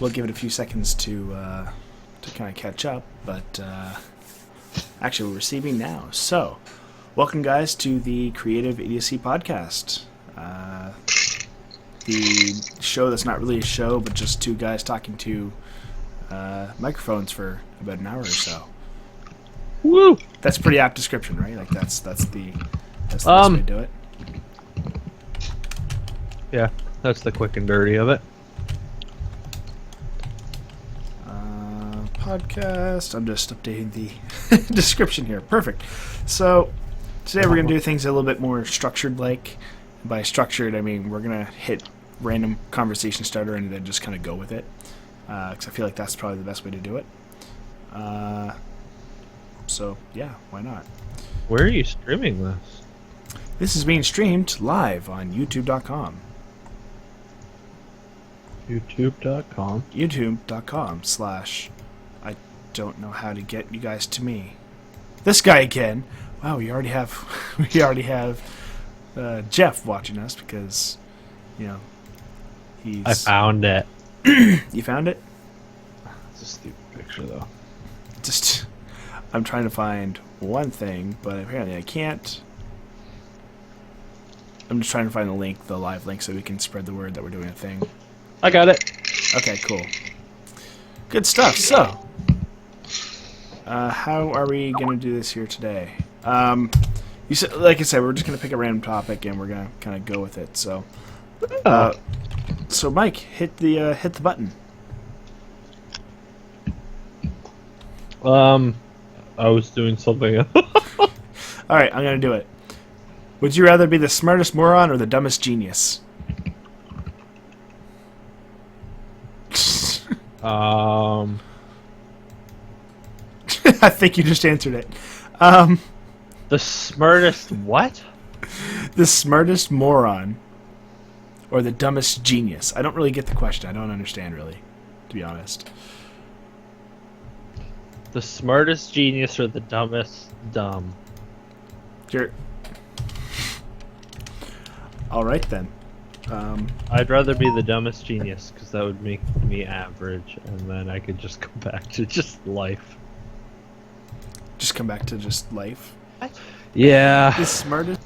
we'll give it a few seconds to kind of catch up, but actually we're receiving now. So, welcome guys to the Creative Idiocy podcast. The show that's not really a show, but just two guys talking to microphones for about an hour or so. Woo! That's a pretty apt description, right? Like that's the best way to do it. Yeah, that's the quick and dirty of it. Podcast. I'm just updating the description here. Perfect. So today we're going to do things a little bit more structured. Like, by structured, I mean we're going to hit random conversation starter and then just kind of go with it. Because I feel like that's probably the best way to do it. So yeah, why not? Where are you streaming this? This is being streamed live on YouTube.com. YouTube.com. YouTube.com/ I don't know how to get you guys to me. This guy again. Wow, we already have Jeff watching us because, you know, he's. I found it. You found it? It's a stupid picture though. Just, I'm trying to find one thing, but apparently I can't. I'm just trying to find the live link, so we can spread the word that we're doing a thing. I got it. Okay, cool. Good stuff. So, how are we gonna do this here today? You said, like I said, we're just gonna pick a random topic and we're gonna kind of go with it. So, so Mike, hit the button. I was doing something else. All right, I'm gonna do it. Would you rather be the smartest moron or the dumbest genius? I think you just answered it. The smartest what? The smartest moron or the dumbest genius? I don't really get the question. I don't understand, really, to be honest. The smartest genius or the dumbest dumb? Sure. All right, then. I'd rather be the dumbest genius, because that would make me average, and then I could just go back to just life. Just come back to just life. Yeah. The smartest.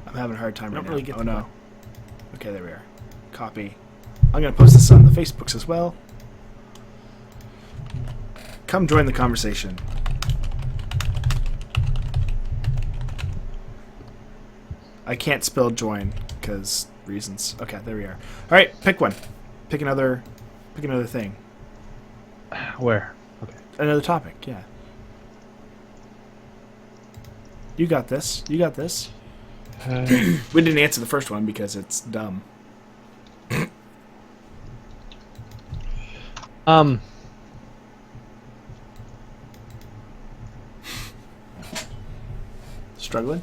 I'm having a hard time right now. really get Oh no. Okay, there we are. Copy. I'm gonna post this on the Facebooks as well. Come join the conversation. I can't spell join because reasons. Okay, there we are. All right, pick one. Pick another thing. Where? Okay. Another topic. Yeah. You got this. You got this. We didn't answer the first one because it's dumb. Struggling?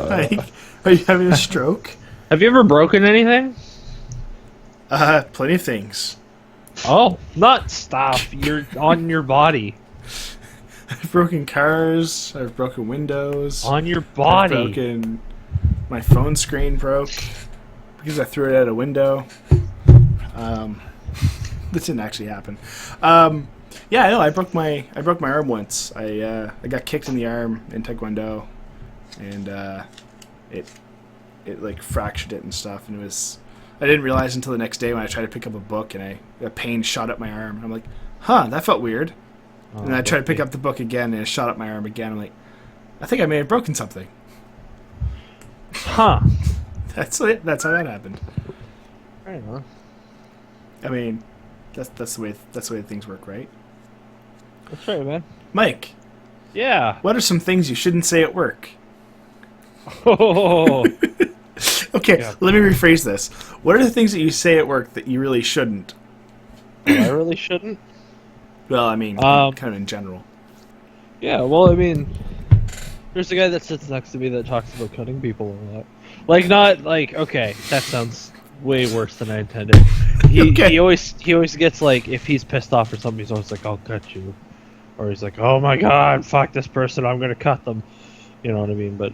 Like, are you having a stroke? Have you ever broken anything? Plenty of things. Oh, not stuff. You're on your body. I've broken cars. I've broken windows. On your body. I've broken. My phone screen broke because I threw it out a window. This didn't actually happen. Yeah, I know. I broke my arm once. I got kicked in the arm in Taekwondo, and it like fractured it and stuff. And it was. I didn't realize until the next day when I tried to pick up a book and a pain shot up my arm. And I'm like, huh, that felt weird. And then I tried to pick up the book again and it shot up my arm again. I'm like, I think I may have broken something. Huh. That's it. That's how that happened. Right on. I mean, that's the way things work, right? That's right, man. Mike. Yeah. What are some things you shouldn't say at work? Oh. Okay, Yeah. Let me rephrase this. What are the things that you say at work that you really shouldn't? I really shouldn't. Well, I mean, kind of in general. Yeah, well, I mean, there's a guy that sits next to me that talks about cutting people a lot. Like, not like, okay, that sounds way worse than I intended. Okay. He always gets like, if he's pissed off or something, he's always like, I'll cut you. or he's like, "Oh my god, fuck this person, I'm gonna cut them." You know what I mean? But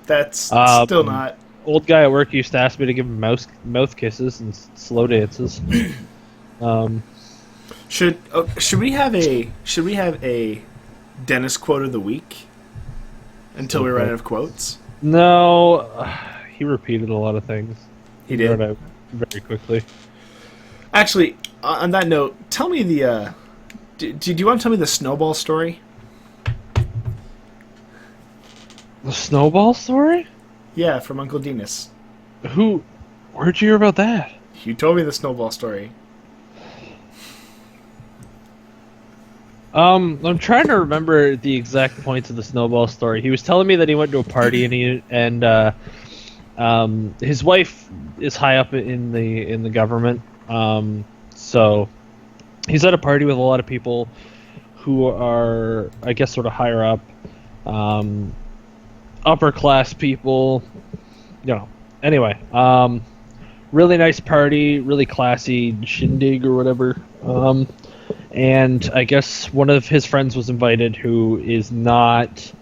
That's still um, not. old guy at work used to ask me to give him mouth kisses and slow dances. Um, Should we have a Dennis quote of the week until we run out of quotes? no, he repeated a lot of things. He did. Wrote out very quickly. Actually, on that note, tell me the. Do you want to tell me the snowball story? The snowball story? Yeah, from Uncle Dinas. Where'd you hear about that? You told me the snowball story. I'm trying to remember the exact points of the snowball story. He was telling me that he went to a party and his wife is high up in the government. So he's at a party with a lot of people who are, I guess, sort of higher up, upper class people. You know. Anyway, really nice party, really classy shindig or whatever. And I guess one of his friends was invited who is not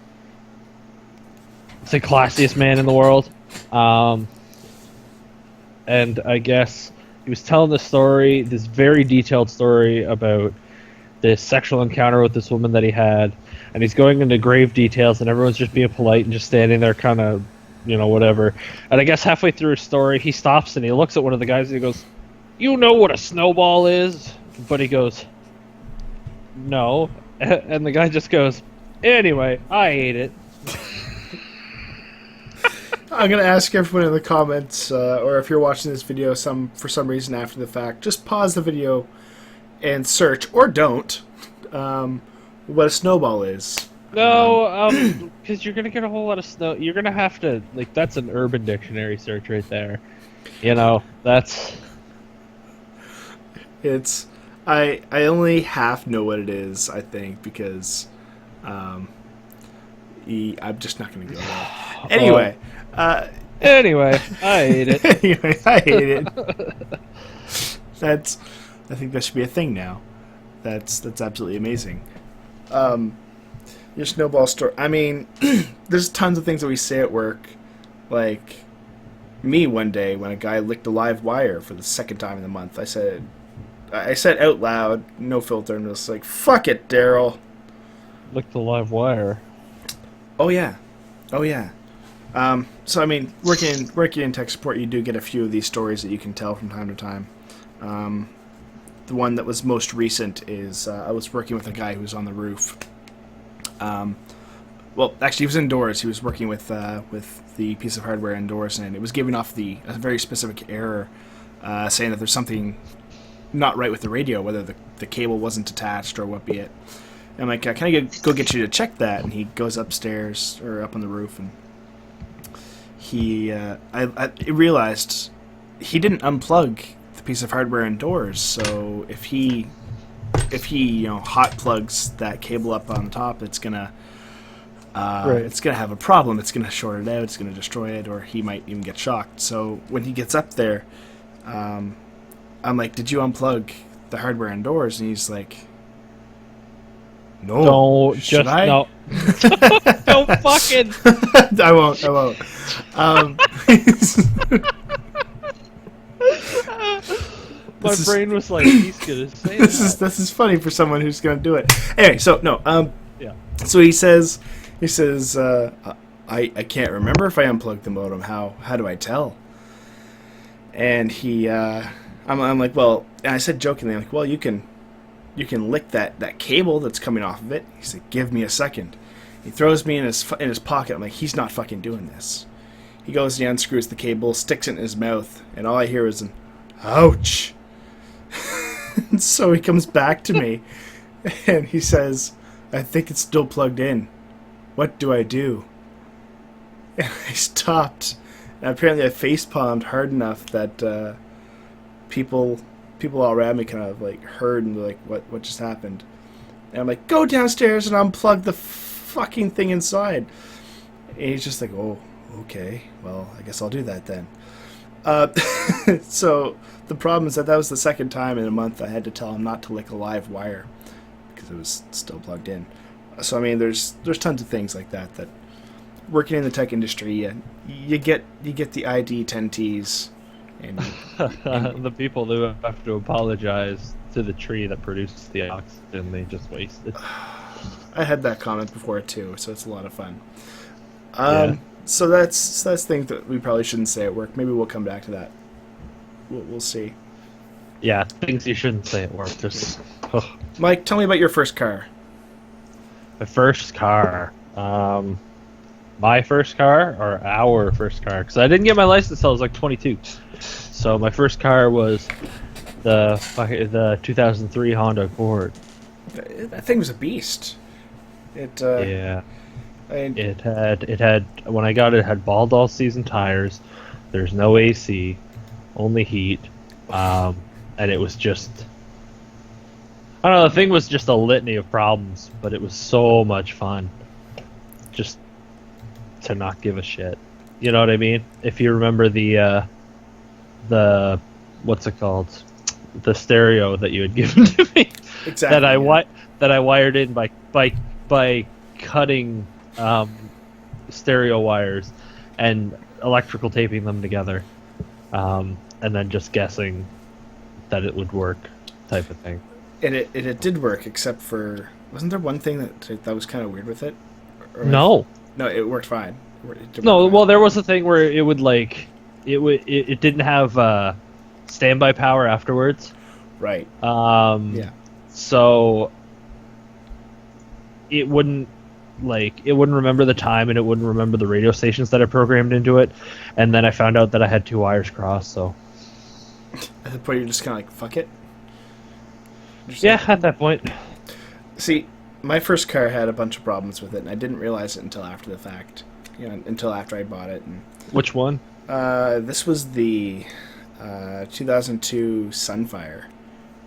the classiest man in the world. And I guess he was telling this very detailed story about this sexual encounter with this woman that he had. And he's going into grave details, and everyone's just being polite and just standing there kind of, whatever. And I guess halfway through his story, he stops and he looks at one of the guys and he goes, "You know what a snowball is?" But he goes, "No." And the guy just goes, "Anyway, I ate it." I'm gonna ask everyone in the comments, or if you're watching this video for some reason after the fact, just pause the video and search, or don't, what a snowball is. No, because you're gonna get a whole lot of snow. You're gonna have to, that's an Urban Dictionary search right there. That's... It's... I only half know what it is, I think, because I'm just not going to go there. Anyway. Anyway, I ate it. Anyway, I ate it. I think that should be a thing now. That's absolutely amazing. Your snowball story. I mean, there's tons of things that we say at work. Like, me one day, when a guy licked a live wire for the second time in the month, I said out loud, no filter, and was like, "Fuck it, Daryl." Licked the live wire. Oh yeah. So I mean, working in tech support, you do get a few of these stories that you can tell from time to time. The one that was most recent is I was working with a guy who was on the roof. Well, actually, he was indoors. He was working with the piece of hardware indoors, and it was giving off a very specific error, saying that there's something not right with the radio, whether the cable wasn't attached or what be it. And I'm like, "Can I go get you to check that?" And he goes upstairs or up on the roof, and I realized he didn't unplug the piece of hardware indoors. So if he hot plugs that cable up on top, it's gonna it's gonna have a problem. It's gonna short it out. It's gonna destroy it, or he might even get shocked. So when he gets up there, I'm like, "Did you unplug the hardware indoors?" And he's like, "No." Don't Should just I? no. Don't fucking. I won't. My brain was like, he's gonna say this is funny for someone who's gonna do it. Anyway, so no. Yeah. So he says, I can't remember if I unplugged the modem. How do I tell? And I'm like, well, and I said jokingly, I'm like, well, you can lick that cable that's coming off of it. He said, "Give me a second." He throws me in his pocket. I'm like, he's not fucking doing this. He goes, he unscrews the cable, sticks it in his mouth, and all I hear is an "ouch." And so he comes back to me, and he says, "I think it's still plugged in. What do I do?" And I stopped, and apparently I face-palmed hard enough that people all around me kind of like heard and were like, what just happened? And I'm like, "Go downstairs and unplug the fucking thing inside." And he's just like, "Oh, okay, well, I guess I'll do that then." So the problem is that was the second time in a month I had to tell him not to lick a live wire. because it was still plugged in. So I mean, there's tons of things like that working in the tech industry, you get the ID 10Ts, and The people who have to apologize to the tree that produced the oxygen they just wasted. I had that comment before too, so it's a lot of fun. Yeah. So that's things that we probably shouldn't say at work. Maybe we'll come back to that. We'll see. Yeah, things you shouldn't say at work. Just Mike, tell me about your first car. my first car. My first car or our first car? Because I didn't get my license until I was like 22. So my first car was the 2003 Honda Accord. That thing was a beast. Yeah. It had when I got it, it had bald all season tires. There's no AC, only heat, and it was just, I don't know. The thing was just a litany of problems, but it was so much fun. Just to not give a shit. You know what I mean? If you remember the what's it called? The stereo that you had given to me. Exactly. That I wired in by cutting stereo wires and electrical taping them together, and then just guessing that it would work, type of thing. And it did work, except for, wasn't there one thing that was kind of weird with it? No. No, it worked fine. No, well, there was a thing where it would it didn't have standby power afterwards. Right. Yeah. So it wouldn't remember the time, and it wouldn't remember the radio stations that I programmed into it. And then I found out that I had two wires crossed. So at the point you're just kind of like, fuck it. Yeah, at that point. See, my first car had a bunch of problems with it, and I didn't realize it until after the fact. Until after I bought it. And which one? This was the 2002 Sunfire.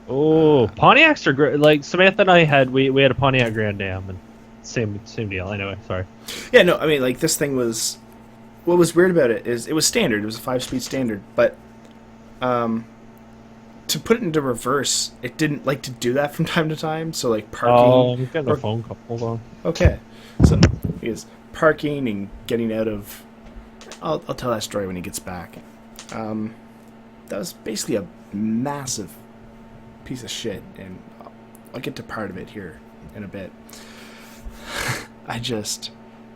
Oh, Pontiacs are great. Like Samantha and I had, we had a Pontiac Grand Am, and same deal. Anyway, sorry. Yeah, no, I mean, like, this thing was, what was weird about it is it was standard. It was a 5-speed standard, but to put it into reverse, it didn't like to do that from time to time. So like parking. Oh, I'm getting a phone call. Hold on. Okay, so because parking and getting out of, I'll tell that story when he gets back. That was basically a massive piece of shit, and I'll get to part of it here in a bit.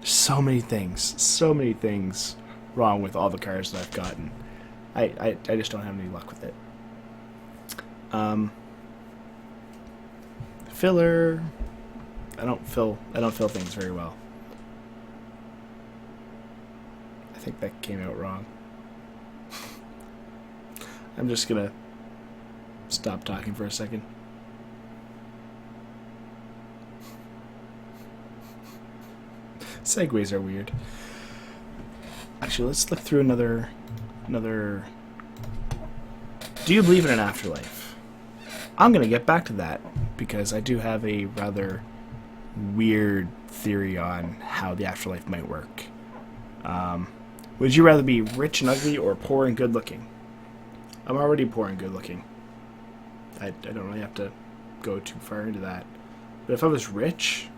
So many things wrong with all the cars that I've gotten. I just don't have any luck with it. Filler. I don't fill things very well. I think that came out wrong. I'm just gonna stop talking for a second. Segues are weird. Actually, let's look through another. Do you believe in an afterlife? I'm gonna get back to that because I do have a rather weird theory on how the afterlife might work. Would you rather be rich and ugly or poor and good looking? I'm already poor and good looking. I don't really have to go too far into that. But if I was rich,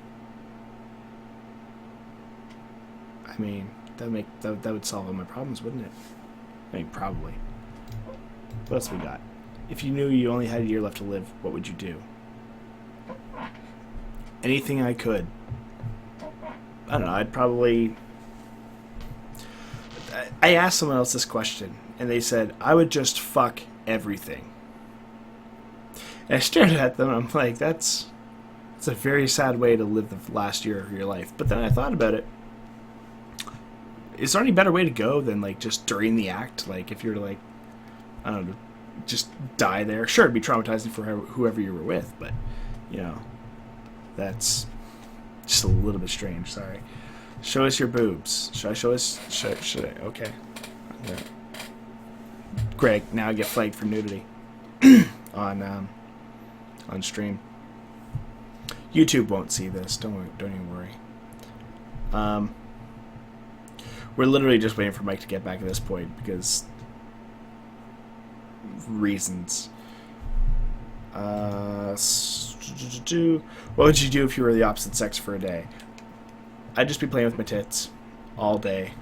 I mean, that would solve all my problems, wouldn't it? I mean, probably. What else we got? If you knew you only had a year left to live, what would you do? Anything I could. I don't know, I'd probably... I asked someone else this question, and they said, I would just fuck everything. And I stared at them, and I'm like, that's a very sad way to live the last year of your life. But then I thought about it. Is there any better way to go than, like, just during the act? Like, if you're to, like, I don't know, just die there. Sure, it'd be traumatizing for whoever you were with, but, you know, that's just a little bit strange. Sorry. Show us your boobs. Should I show us? Should I? Okay. Yeah. Greg, now I get flagged for nudity on stream. YouTube won't see this. Don't even worry. We're literally just waiting for Mike to get back at this point because reasons. What would you do if you were the opposite sex for a day? I'd just be playing with my tits all day,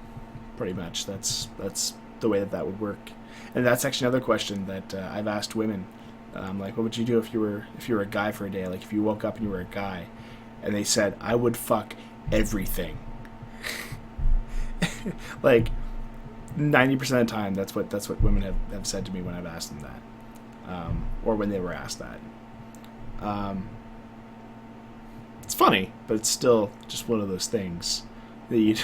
pretty much. That's the way that would work. And that's actually another question that I've asked women. Like, what would you do if you were a guy for a day? Like, if you woke up and you were a guy, and they said, I would fuck everything. Like, 90% of the time, that's what women have said to me when I've asked them that, or when they were asked that. It's funny, but it's still just one of those things that you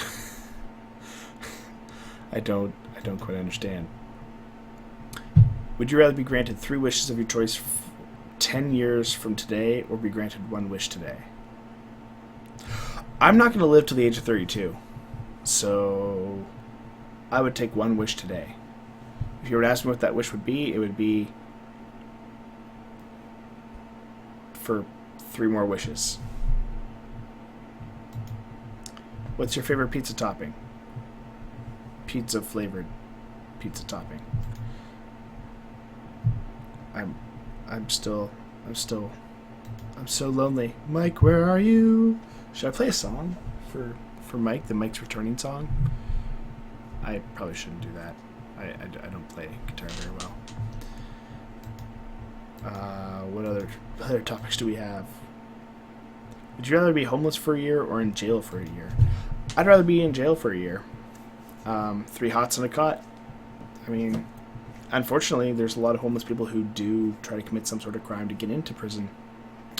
I don't quite understand. Would you rather be granted 3 wishes of your choice 10 years from today, or be granted 1 wish today? I'm not going to live till the age of 32, so I would take 1 wish today. If you were to ask me what that wish would be, it would be for 3 more wishes. What's your favorite pizza topping? Pizza flavored pizza topping. I'm so lonely. Mike, where are you? Should I play a song for Mike, the Mike's returning song? I probably shouldn't do that. I don't play guitar very well. What other topics do we have? Would you rather be homeless for a year or in jail for a year? I'd rather be in jail for a year. 3 hots and a cot. I mean, unfortunately, there's a lot of homeless people who do try to commit some sort of crime to get into prison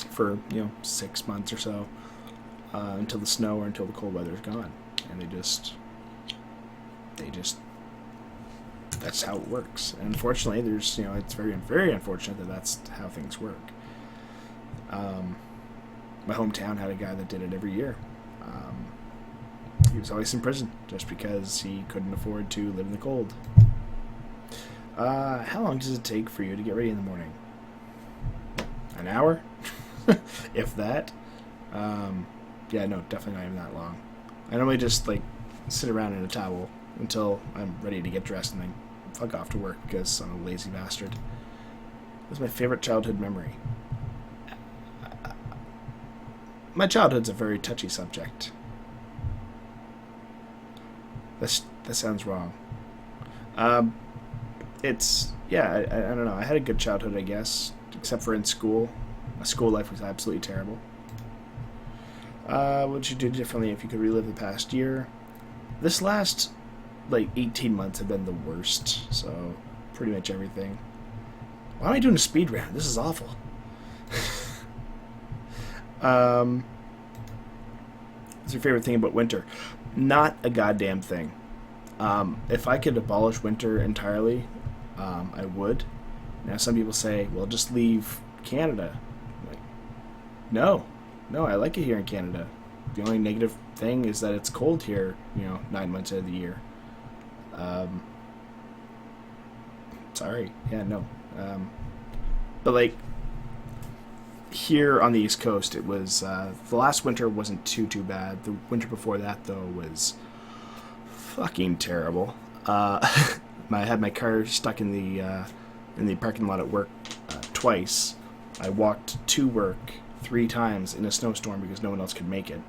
for 6 months or so, until the snow or until the cold weather is gone, and they just that's how it works. And unfortunately, there's it's very, very unfortunate that that's how things work. My hometown had a guy that did it every year. He was always in prison just because he couldn't afford to live in the cold. How long does it take for you to get ready in the morning? An hour? If that. Yeah, no, definitely not even that long. I normally just sit around in a towel until I'm ready to get dressed and then fuck off to work because I'm a lazy bastard. What's my favorite childhood memory? My childhood's a very touchy subject. That sounds wrong. It's, yeah, I don't know. I had a good childhood, I guess, except for in school. My school life was absolutely terrible. What would you do differently if you could relive the past year? This last, 18 months have been the worst, so pretty much everything. Why am I doing a speed round? This is awful. What's your favorite thing about winter? Not a goddamn thing. If I could abolish winter entirely, I would. Now, some people say, well, just leave Canada. No, I like it here in Canada. The only negative thing is that it's cold here, 9 months out of the year. Sorry. Yeah, no. But, here on the East Coast, it was, the last winter wasn't too bad. The winter before that, though, was fucking terrible. I had my car stuck in the parking lot at work twice. I walked to work 3 times in a snowstorm because no one else could make it.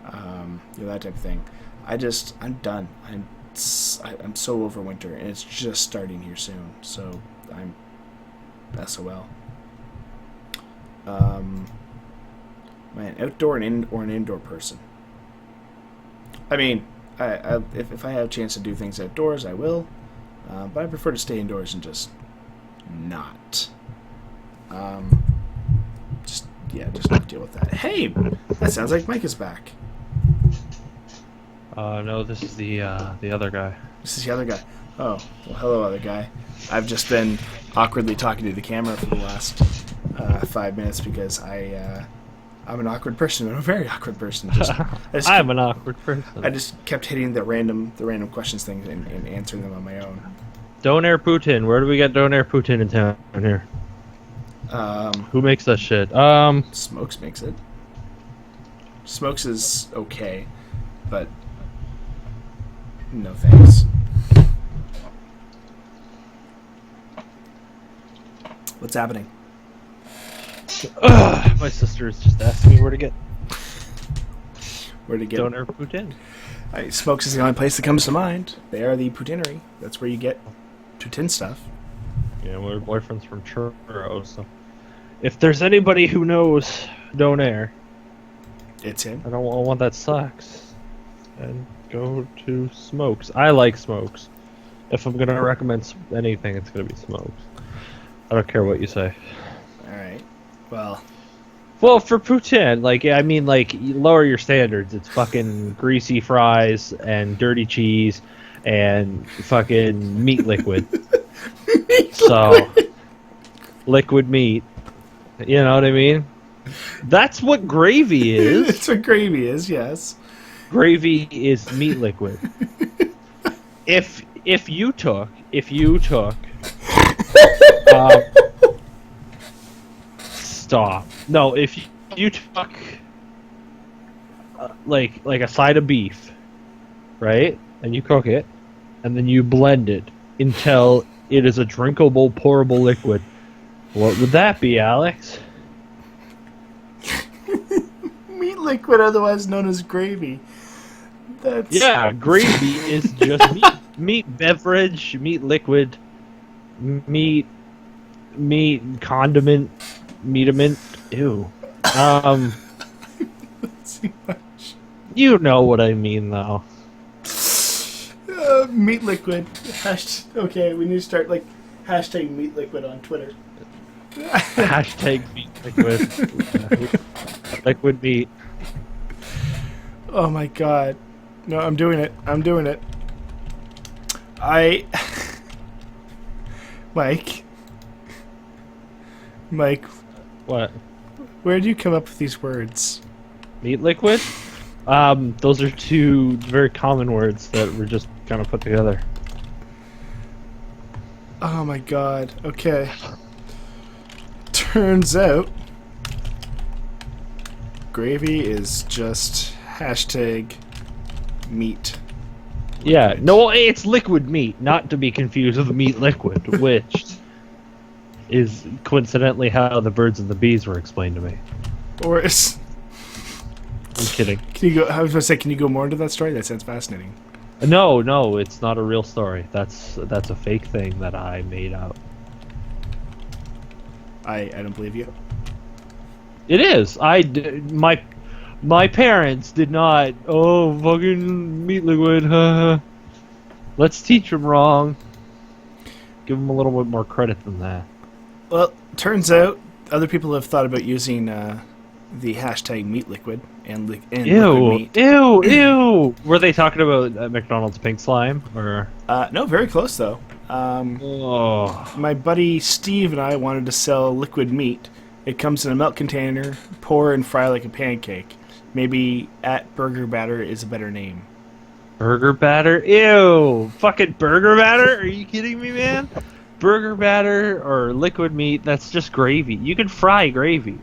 That type of thing. I'm done. I'm so over winter, and it's just starting here soon. So I'm SOL. Am I an outdoor or an indoor person? I mean, if I have a chance to do things outdoors, I will. But I prefer to stay indoors and just not. Just deal with that. Hey, that sounds like Mike is back. No, this is the other guy. This is the other guy. Oh, well, hello, other guy. I've just been awkwardly talking to the camera for the last 5 minutes because I'm an awkward person. I'm a very awkward person. I'm an awkward person. I just kept hitting the random questions things and answering them on my own. Don't air Putin. Where do we get Don't Air Putin in town here? Who makes that shit? Smokes makes it. Smokes is okay, but no thanks. What's happening? My sister is just asking me where to get Get doner poutine. Smokes is the only place that comes to mind. They are the poutineery. That's where you get poutine stuff. Yeah, my boyfriend's from Churro, so if there's anybody who knows doner, It's him. I don't want that sucks. And go to Smokes. I like Smokes. If I'm gonna recommend anything, it's gonna be Smokes. I don't care what you say. All right. Well, For poutine, you lower your standards. It's fucking greasy fries and dirty cheese and fucking meat liquid. So, liquid meat. You know what I mean? That's what gravy is. that's what gravy is. Yes. Gravy is meat liquid. If you took stop. No, if you took like a side of beef, right? And you cook it, and then you blend it until it is a drinkable, pourable liquid. What would that be, Alex? Meat liquid, otherwise known as gravy. That's Gravy is just meat beverage, meat liquid, meat condiment, meatement. Ew. too much. You know what I mean, though. Meat liquid. Okay, we need to start hashtag meat liquid on Twitter. Hashtag meat liquid. Liquid meat. Oh my god. No, I'm doing it. Mike, What? where do you come up with these words? Meat liquid? Those are two very common words that were just kind of put together. Oh my god. Okay. Turns out gravy is just hashtag meat. Yeah, no, it's liquid meat, not to be confused with meat liquid, which is coincidentally how the birds and the bees were explained to me. Or is... I'm kidding. Can you go? I was going to say, can you go more into that story? That sounds fascinating. No, it's not a real story. That's a fake thing that I made up. I don't believe you. It is. My parents did not. Oh, fucking meat liquid. Let's teach them wrong. Give them a little bit more credit than that. Well, turns out other people have thought about using the hashtag meat liquid and liquid meat. Ew. Were they talking about McDonald's pink slime or? No, very close though. My buddy Steve and I wanted to sell liquid meat. It comes in a milk container, pour and fry like a pancake. Maybe at Burger Batter is a better name. Burger batter? Ew! Fucking burger batter? Are you kidding me, man? Burger batter or liquid meat, that's just gravy. You can fry gravy.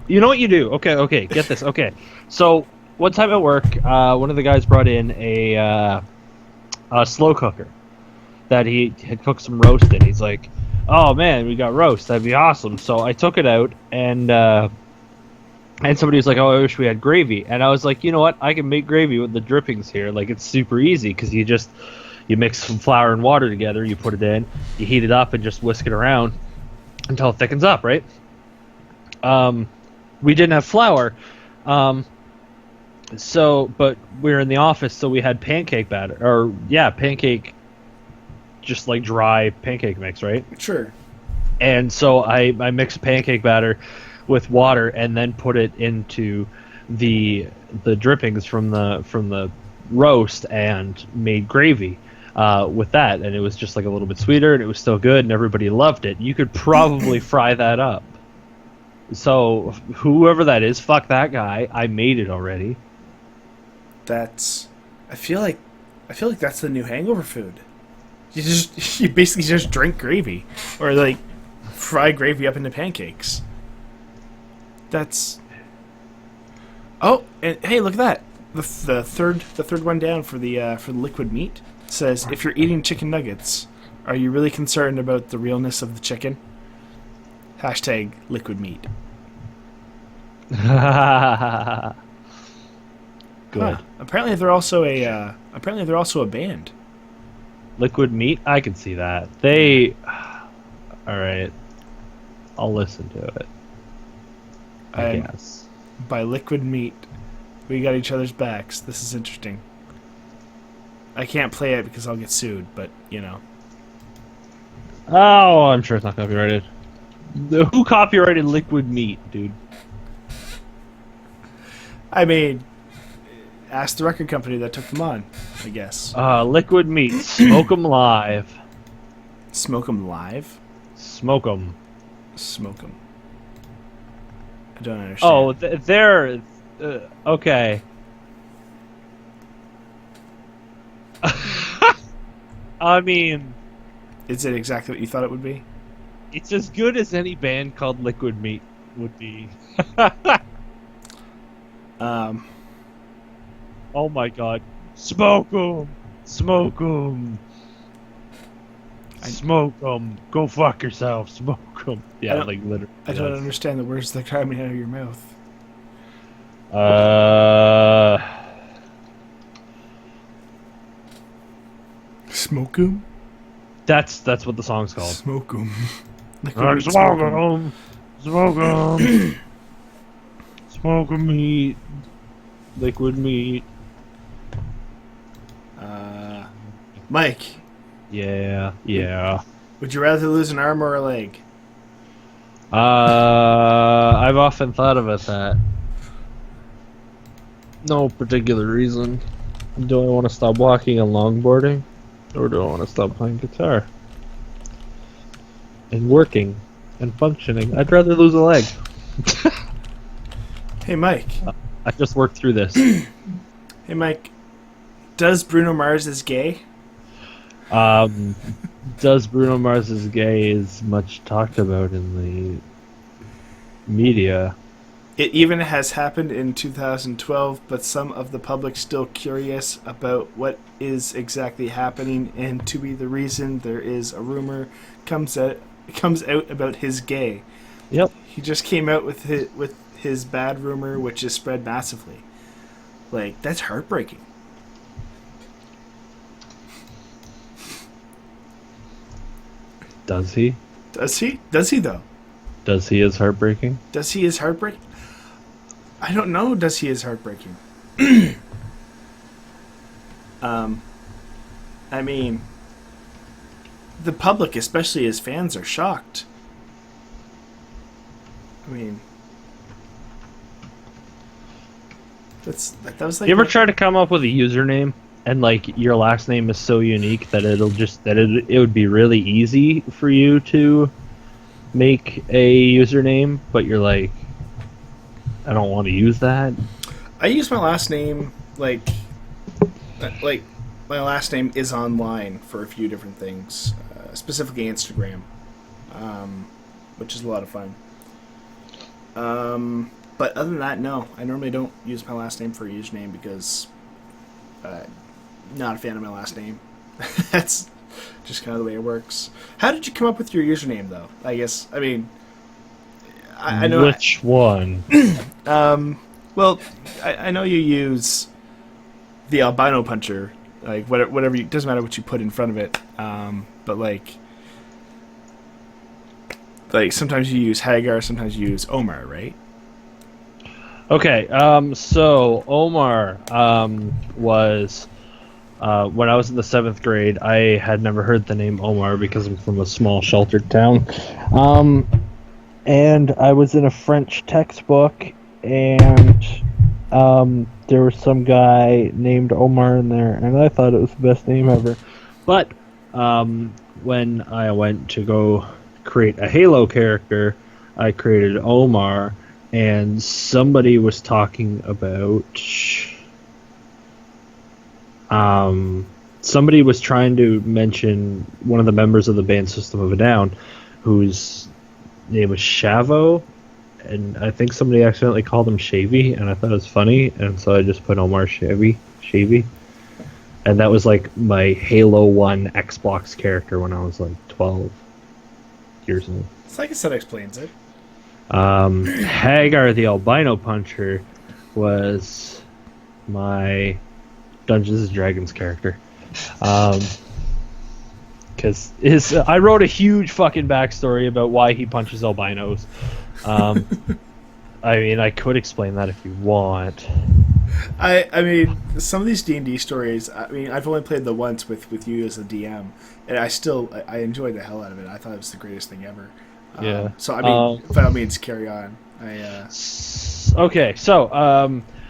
You know what you do? Okay, get this. Okay. So, one time at work, one of the guys brought in a slow cooker that he had cooked some roast in. He's like, oh man, we got roast. That'd be awesome. So I took it out and somebody was like, oh, I wish we had gravy. And I was like, you know what? I can make gravy with the drippings here. Like, it's super easy because you mix some flour and water together, you put it in, you heat it up, and just whisk it around until it thickens up, right? We didn't have flour, but we were in the office, so we had pancake batter, just like dry pancake mix, right? Sure. And so I mixed pancake batter with water and then put it into the drippings from the roast and made gravy with that, and it was just like a little bit sweeter and it was still good and everybody loved it. You could probably fry that up. So whoever that is, fuck that guy. I made it already. I feel like that's the new hangover food. You basically just drink gravy or like fry gravy up into pancakes. Oh, and hey, look at that. The third one down for the liquid meat says, if you're eating chicken nuggets, are you really concerned about the realness of the chicken? Hashtag liquid meat. Good. Apparently they're also a band. Liquid Meat? I can see that. They. Alright. I'll listen to it. I And guess. by Liquid Meat, we got each other's backs. This is interesting. I can't play it because I'll get sued, but you know. Oh, I'm sure it's not copyrighted. Who copyrighted Liquid Meat, dude? I mean, ask the record company that took them on, I guess. Liquid Meat. Smoke 'em live. Smoke 'em live? Smoke 'em. Smoke 'em. I don't understand. Oh, they're... okay. I mean... Is it exactly what you thought it would be? It's as good as any band called Liquid Meat would be. Oh my god. Smoke 'em! Smoke 'em! Smoke 'em! Go fuck yourself! Smoke 'em! Yeah, like literally. I don't understand the words that are coming out of your mouth. Smoke 'em? That's what the song's called. Smoke 'em. Smoke 'em! Smoke 'em! Smoke 'em meat! Liquid meat. Mike, Yeah. would you rather lose an arm or a leg? I've often thought about that. No particular reason. Do I want to stop walking and longboarding? Or do I want to stop playing guitar? And working and functioning. I'd rather lose a leg. Hey, Mike. I just worked through this. Hey, Mike. Does Bruno Mars is gay? Does Bruno Mars is gay is much talked about in the media. It even has happened in 2012, but some of the public still curious about what is exactly happening, and to be the reason there is a rumor comes out about his gay. Yep. He just came out with his bad rumor, which is spread massively. Like, that's heartbreaking. Does he? Does he? Does he though? Does he is heartbreaking? Does he is heartbreaking? I don't know. Does he is heartbreaking? I mean, the public, especially his fans, are shocked. I mean, that was like. You ever try to come up with a username and like your last name is so unique that it would be really easy for you to make a username, but you're like, I don't want to use that. I use my last name like my last name is online for a few different things, specifically Instagram, which is a lot of fun. But other than that, no. I normally don't use my last name for a username because not a fan of my last name. That's just kind of the way it works. How did you come up with your username, though? I guess, I mean, I know... Which one? Well, I know you use the albino puncher, like, whatever it doesn't matter what you put in front of it, but, like, sometimes you use Hagar, sometimes you use Omar, right? Okay, so Omar was when I was in the 7th grade. I had never heard the name Omar because I'm from a small sheltered town, and I was in a French textbook, and there was some guy named Omar in there, and I thought it was the best name ever. But when I went to go create a Halo character, I created Omar. And somebody was talking about somebody was trying to mention one of the members of the band System of a Down, whose name was Shavo, and I think somebody accidentally called him Shavy, and I thought it was funny, and so I just put Omar Shavy, and that was like my Halo 1 Xbox character when I was like 12 years old. So I guess that explains it. Hagar the albino puncher was my Dungeons and Dragons character. Because I wrote a huge fucking backstory about why he punches albinos. I mean, I could explain that if you want. I mean, some of these D&D stories, I mean, I've only played the once with you as a DM, and I enjoyed the hell out of it. I thought it was the greatest thing ever. Yeah. So, I mean, by all means, carry on. Okay, so,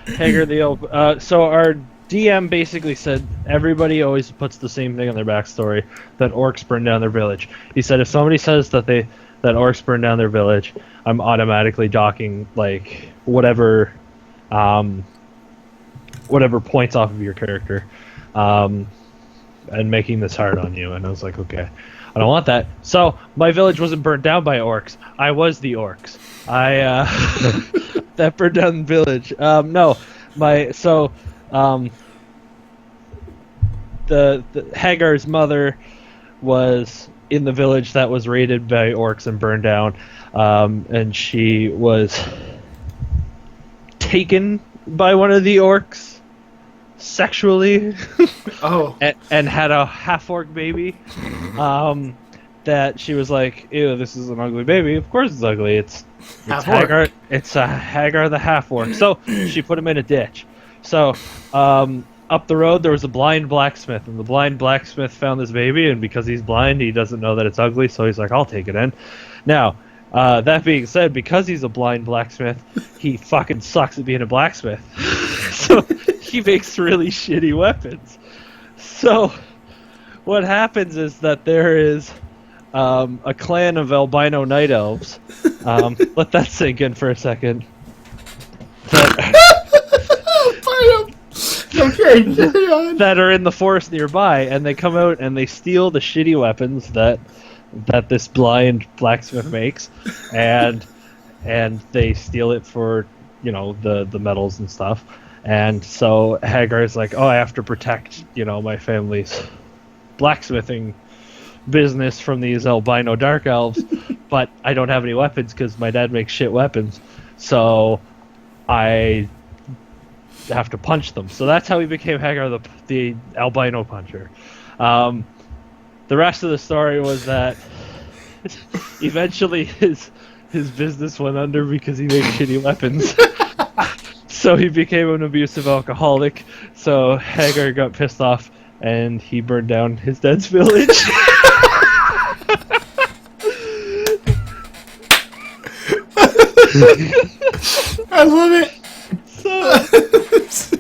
Hagar the so our DM basically said everybody always puts the same thing on their backstory, that orcs burned down their village. He said if somebody says that orcs burned down their village, I'm automatically docking, like, whatever points off of your character, and making this hard on you. And I was like, okay, I don't want that. So my village wasn't burnt down by orcs. I was the orcs. That burned down the village. The Hagar's mother was in the village that was raided by orcs and burned down, and she was taken by one of the orcs sexually. Oh. and had a half-orc baby. That she was like, ew, this is an ugly baby. Of course it's ugly. It's Hagar. It's a Hagar the half-orc. So she put him in a ditch. So up the road there was a blind blacksmith, and the blind blacksmith found this baby, and because he's blind, he doesn't know that it's ugly, so he's like, I'll take it in. Now, that being said, because he's a blind blacksmith, he fucking sucks at being a blacksmith. So he makes really shitty weapons. So what happens is that there is a clan of albino night elves. Let that sink in for a second. Okay, carry on. That are in the forest nearby, and they come out and they steal the shitty weapons that this blind blacksmith makes, and they steal it for, you know, the metals and stuff. And so Hagar's like, oh, I have to protect, you know, my family's blacksmithing business from these albino dark elves, but I don't have any weapons because my dad makes shit weapons, so I have to punch them. So that's how he became Hagar the albino puncher. The rest of the story was that eventually his business went under because he made shitty weapons. So he became an abusive alcoholic. So Hagar got pissed off and he burned down his dad's village. I love it. So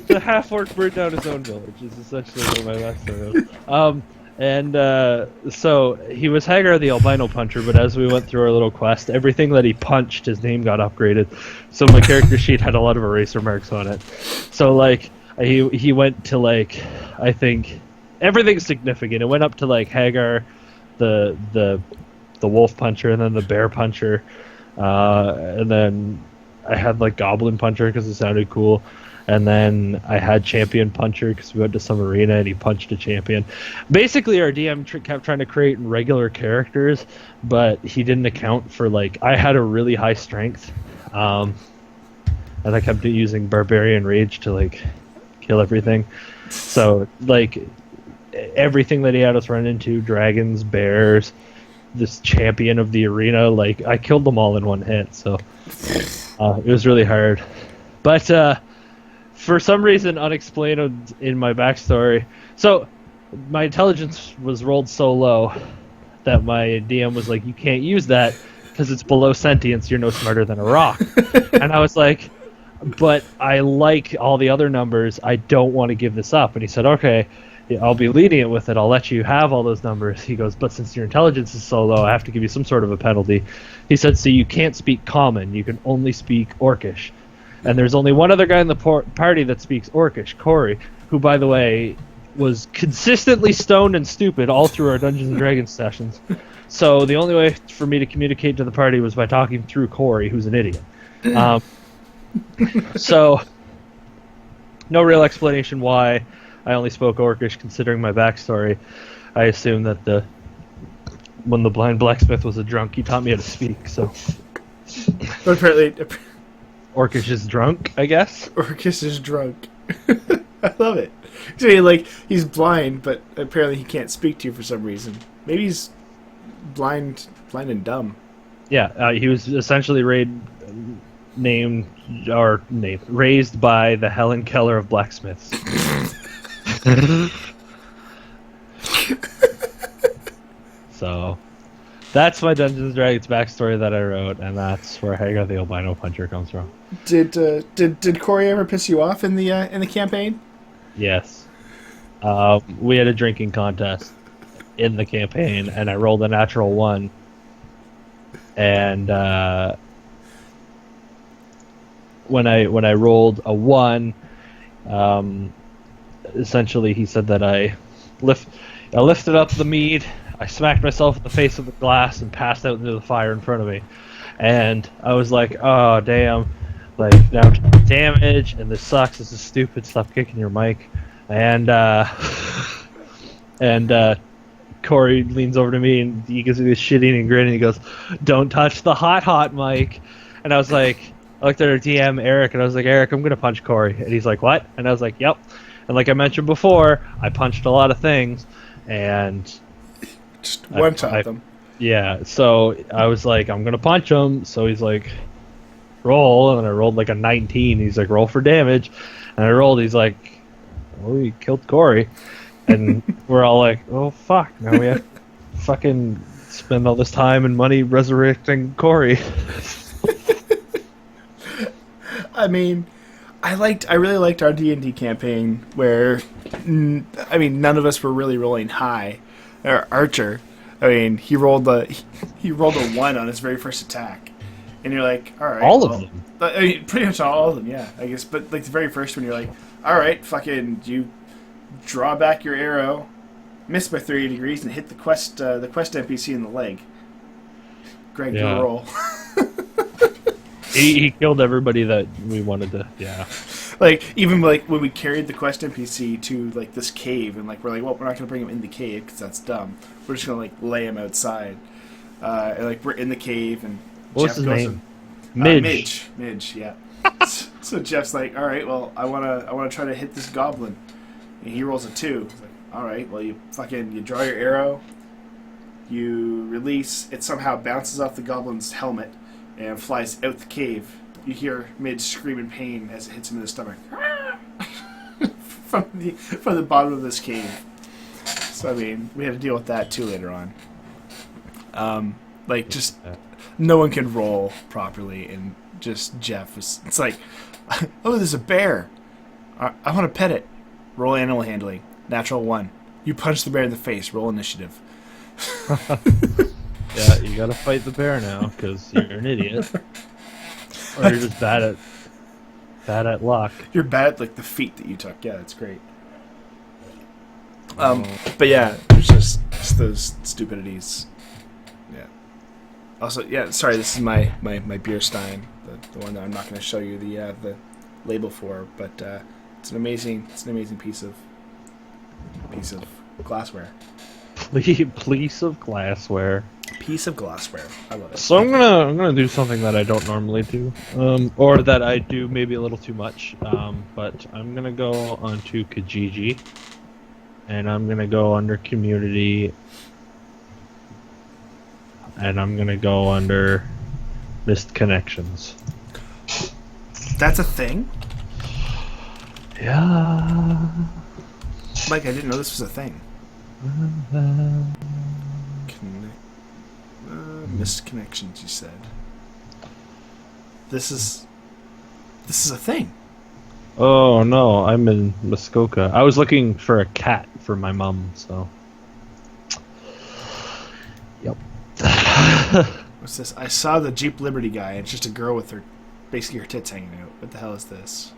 the half-orc burned down his own village is essentially what my last story was. So he was Hagar the albino puncher, but as we went through our little quest, everything that he punched, his name got upgraded. So my character sheet had a lot of eraser marks on it. So like he went to, like, I think everything's significant. It went up to like Hagar the wolf puncher, and then the bear puncher, and then I had like goblin puncher because it sounded cool. And then I had champion puncher because we went to some arena and he punched a champion. Basically, our DM kept trying to create regular characters, but he didn't account for, like, I had a really high strength, and I kept using barbarian rage to, like, kill everything. So, like, everything that he had us run into, dragons, bears, this champion of the arena, like, I killed them all in one hit. So it was really hard. But for some reason unexplained in my backstory, so my intelligence was rolled so low that my DM was like, you can't use that because it's below sentience, you're no smarter than a rock. And I was like, but I like all the other numbers, I don't want to give this up. And he said, okay, I'll be lenient with it, I'll let you have all those numbers. He goes, but since your intelligence is so low, I have to give you some sort of a penalty. He said, so you can't speak common, you can only speak orcish. And there's only one other guy in the party that speaks orcish, Corey, who, by the way, was consistently stoned and stupid all through our Dungeons & Dragons sessions. So the only way for me to communicate to the party was by talking through Corey, who's an idiot. So no real explanation why I only spoke orcish, considering my backstory. I assume that when the blind blacksmith was a drunk, he taught me how to speak, so But apparently, Orcish is drunk, I guess. Orcus is drunk. I love it. So he's blind, but apparently he can't speak to you for some reason. Maybe he's blind and dumb. Yeah, he was essentially raised by the Helen Keller of blacksmiths. So, that's my Dungeons and Dragons backstory that I wrote, and that's where Hagar the Albino Puncher comes from. Did Corey ever piss you off in the campaign? Yes. We had a drinking contest in the campaign, and I rolled a natural 1. And when I rolled a 1, essentially he said that I lifted up the mead, I smacked myself in the face with the glass, and passed out into the fire in front of me. And I was like, oh damn, like now I'm taking damage, and this sucks. This is stupid. Stop kicking your mic. And Corey leans over to me and he gives me this shit-eating grin and he goes, "Don't touch the hot mic." And I was like, I looked at our DM Eric and I was like, "Eric, I'm gonna punch Corey." And he's like, "What?" And I was like, "Yep." And like I mentioned before, I punched a lot of things, and just one-shot them. Yeah, so I was like, I'm gonna punch him. So he's like, roll, and I rolled like a 19. He's like, roll for damage, and I rolled. He's like, oh, you killed Corey. And we're all like, oh fuck, now we have to fucking spend all this time and money resurrecting Corey. I mean, I really liked our D&D campaign where, none of us were really rolling high. Archer, I mean, he rolled a 1 on his very first attack, and you're like, all right, all of them. I mean, pretty much all of them, yeah, I guess. But like the very first one, you're like, all right, fucking, you draw back your arrow, miss by 30 degrees, and hit the quest NPC in the leg. Greg, Yeah. go roll. He killed everybody that we wanted to. Yeah. Like even like when we carried the quest NPC to like this cave, and like we're like, well, we're not gonna bring him in the cave because that's dumb. We're just gonna like lay him outside. And like we're in the cave, and What's Jeff his goes name? Midge. Midge, yeah. So Jeff's like, all right, well, I wanna try to hit this goblin, and he rolls a 2. He's like, all right, well, you draw your arrow, you release, it somehow bounces off the goblin's helmet and flies out the cave. You hear Midge scream in pain as it hits him in the stomach from the bottom of this cave. So I mean, we had to deal with that too later on. Just no one can roll properly, and just Jeff was. It's like, oh, there's a bear. I want to pet it. Roll animal handling. Natural 1. You punch the bear in the face. Roll initiative. Yeah, you gotta fight the bear now because you're an idiot, or you're just bad at luck. You're bad at like the feat that you took. Yeah, that's great. But yeah, it's just those stupidities. Yeah. Also, yeah. Sorry, this is my beer stein, the one that I'm not going to show you the label for, but it's an amazing piece of glassware. Piece of glassware. Piece of glassware. I love it. So I'm gonna do something that I don't normally do, or that I do maybe a little too much. But I'm gonna go onto Kijiji, and I'm gonna go under community, and I'm gonna go under missed connections. That's a thing? Yeah. Mike, I didn't know this was a thing. Missed connections, you said. This is a thing. Oh no, I'm in Muskoka. I was looking for a cat for my mom, so. Yep. What's this? I saw the Jeep Liberty guy. It's just a girl with basically her tits hanging out. What the hell is this?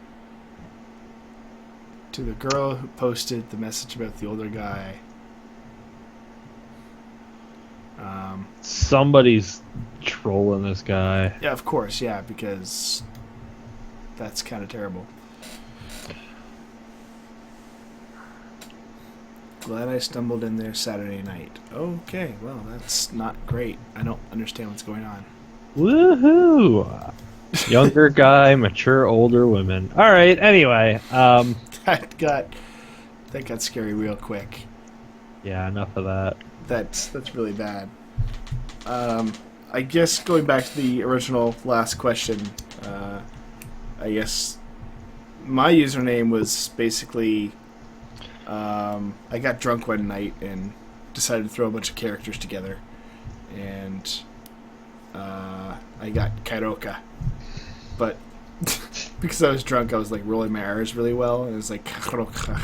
To the girl who posted the message about the older guy. Somebody's trolling this guy. Yeah, of course, yeah, because that's kind of terrible. Glad I stumbled in there Saturday night. Okay, well, that's not great. I don't understand what's going on. Woohoo! Younger guy, mature older women. All right. Anyway, that got scary real quick. yeah, enough of that. That's really bad. I guess going back to the original last question, I guess my username was basically I got drunk one night and decided to throw a bunch of characters together, and I got Kairoka, but because I was drunk, I was like rolling my R's really well, and it was like Kairoka.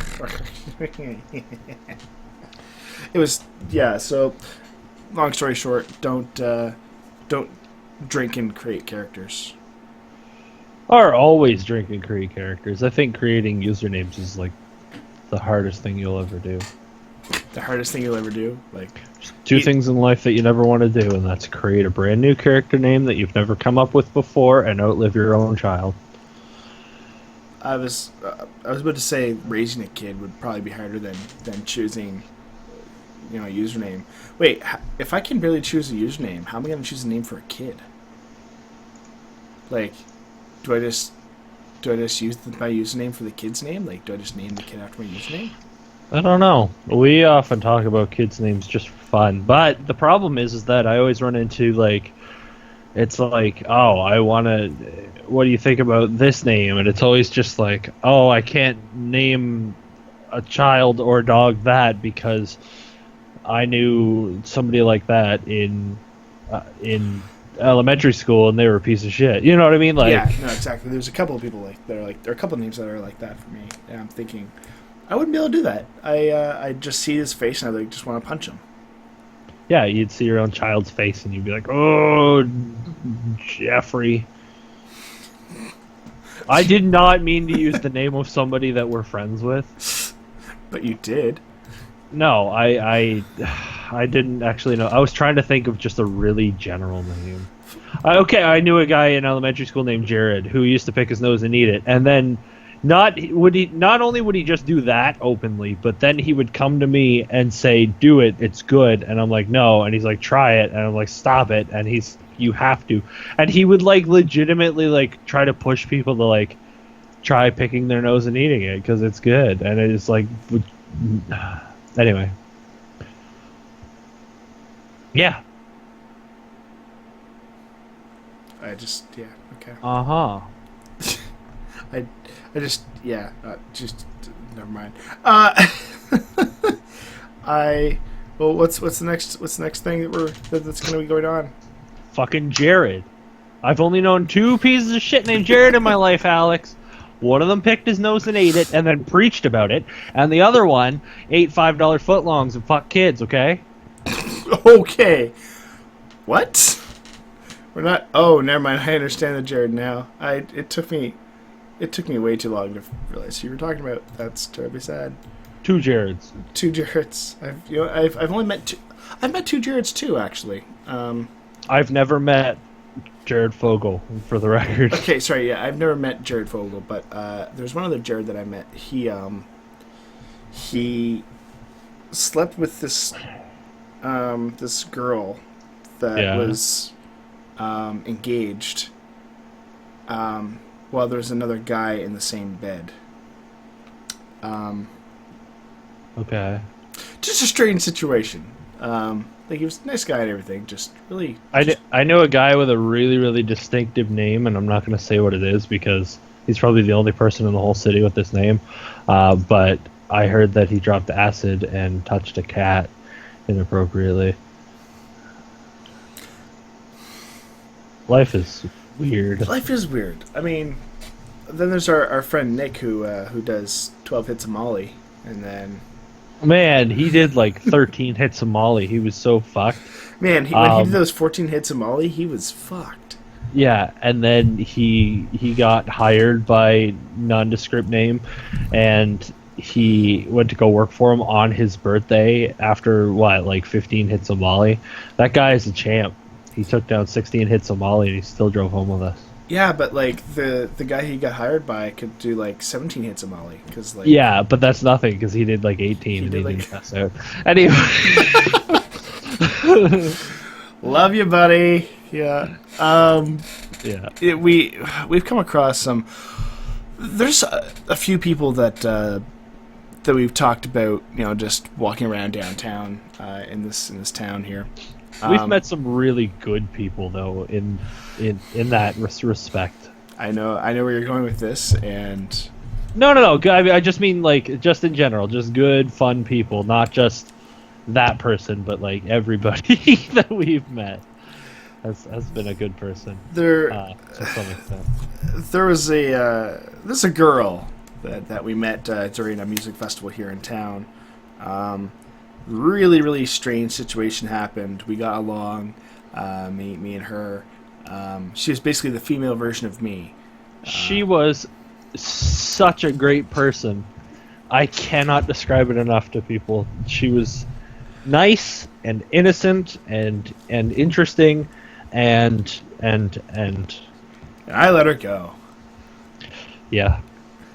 It was, yeah. So, long story short, don't drink and create characters. Or always drink and create characters. I think creating usernames is like the hardest thing you'll ever do. The hardest thing you'll ever do, like two things in life that you never want to do, and that's create a brand new character name that you've never come up with before and outlive your own child. I was about to say raising a kid would probably be harder than choosing, a username. Wait, if I can barely choose a username, how am I going to choose a name for a kid? Like, do I just use my username for the kid's name? Like, do I just name the kid after my username? I don't know. We often talk about kids' names just for fun, but the problem is that I always run into it's like, oh, I want to. What do you think about this name? And it's always just like, oh, I can't name a child or dog that because I knew somebody like that in elementary school and they were a piece of shit. You know what I mean? Like, yeah, no, exactly. There's a couple of people there are a couple of names that are like that for me. And I'm thinking, I wouldn't be able to do that. I just see his face and I just want to punch him. Yeah, you'd see your own child's face and you'd be like, oh, Jeffrey. I did not mean to use the name of somebody that we're friends with. But you did. No, I didn't actually know. I was trying to think of just a really general name. I knew a guy in elementary school named Jared who used to pick his nose and eat it, and then not only would he just do that openly, but then he would come to me and say, "Do it, it's good," and I'm like, "No," and he's like, "Try it," and I'm like, "Stop it," and you have to, and he would like legitimately like try to push people to like try picking their nose and eating it because it's good, and it's like. Anyway. Yeah. Okay. Uh-huh. Never mind. What's the next thing that's going to be going on? Fucking Jared. I've only known two pieces of shit named Jared in my life, Alex. One of them picked his nose and ate it and then preached about it, and the other one ate $5 footlongs and fucked kids, okay? Okay. What? We're not... Oh, never mind. I understand the Jared now. It took me way too long to realize who you were talking about. That's terribly sad. Two Jareds. Two Jareds. I've only met two... I've met two Jareds too, actually. I've never met Jared Fogle, for the record. Okay, sorry, yeah, I've never met Jared Fogle, but there's one other Jared that I met. He slept with this girl that was engaged while there was another guy in the same bed. Okay. Just a strange situation. Like, he was a nice guy and everything, just really... I know a guy with a really, really distinctive name, and I'm not going to say what it is because he's probably the only person in the whole city with this name, but I heard that he dropped acid and touched a cat inappropriately. Life is weird. Life is weird. I mean, then there's our friend Nick who does 12 hits of Molly, and then... Man, he did like 13 hits of Molly. He was so fucked. Man, when he did those 14 hits of Molly, he was fucked. Yeah, and then he got hired by nondescript name, and he went to go work for him on his birthday after, 15 hits of Molly. That guy is a champ. He took down 16 hits of Molly, and he still drove home with us. Yeah, but like the guy he got hired by could do like 17 hits of Molly, because like... Yeah, but that's nothing because he did like 18 and he didn't pass out. Anyway, love you, buddy. Yeah. Yeah. We've come across some. There's a few people that we've talked about, just walking around downtown in this town here. We've met some really good people though in that respect. I know where you're going with this, and No. I just mean like just in general, just good, fun people, not just that person, but like everybody that we've met has been a good person. To some extent. There's a girl that we met during a music festival here in town. Really, really strange situation happened. We got along, me and her. She was basically the female version of me. She was such a great person. I cannot describe it enough to people. She was nice and innocent and interesting and I let her go. yeah.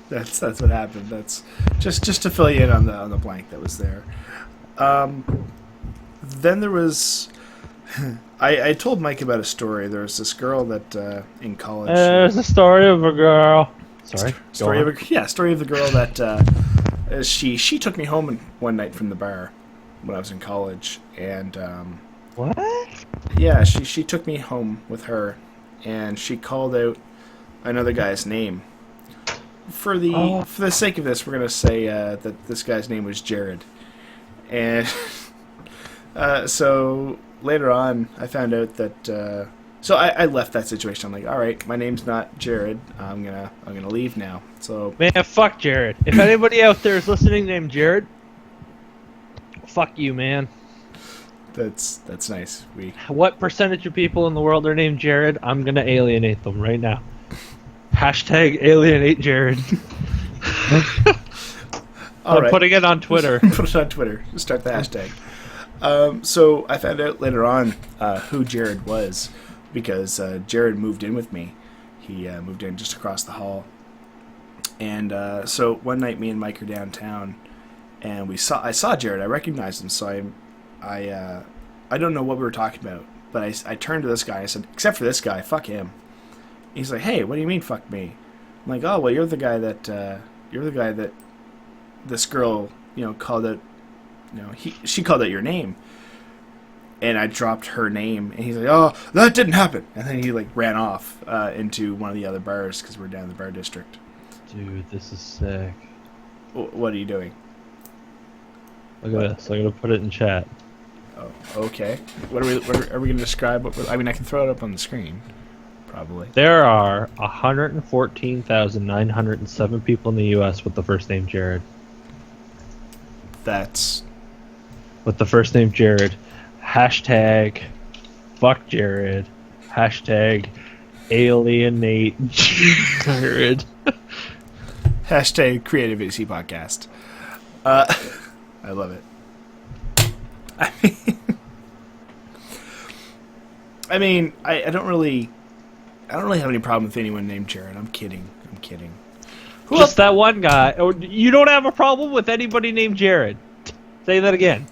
That's what happened. That's just to fill you in on the blank that was there. Then there was. I told Mike about a story. There was this girl that in college. There's a story of a girl. Sorry. Story of the girl that she took me home one night from the bar when I was in college, and What? yeah, she took me home with her, and she called out another guy's name. For the sake of this, we're gonna say that this guy's name was Jared, and so later on, I found out that. So I left that situation. I'm like, all right, my name's not Jared. I'm gonna leave now. So Man, fuck Jared. If anybody out there is listening named Jared, fuck you, man. that's nice. What percentage of people in the world are named Jared? I'm gonna alienate them right now. Hashtag alienate Jared. I'm putting it on Twitter. Put it on Twitter. Start the hashtag. So I found out later on who Jared was, because Jared moved in with me. He moved in just across the hall. And so one night, me and Mike are downtown, and I saw Jared. I recognized him. So I don't know what we were talking about, but I turned to this guy. I said, "Except for this guy, fuck him." He's like, "Hey, what do you mean, fuck me?" I'm like, "Oh, well, you're the guy that this girl, called out. She called out your name." And I dropped her name, and he's like, "Oh, that didn't happen." And then he ran off into one of the other bars because we're down in the bar district. Dude, this is sick. What are you doing? Look at this. I'm gonna put it in chat. Oh, okay. What are we going to describe? I mean, I can throw it up on the screen, probably. There are 114,907 people in the U.S. with the first name Jared. That's With the first name Jared. Hashtag fuck Jared. Hashtag alienate Jared. hashtag TheCreativeIdiocy podcast. I love it. I mean, I don't really have any problem with anyone named Jared. I'm kidding. Who Just else? that one guy. Oh, you don't have a problem with anybody named Jared. Say that again.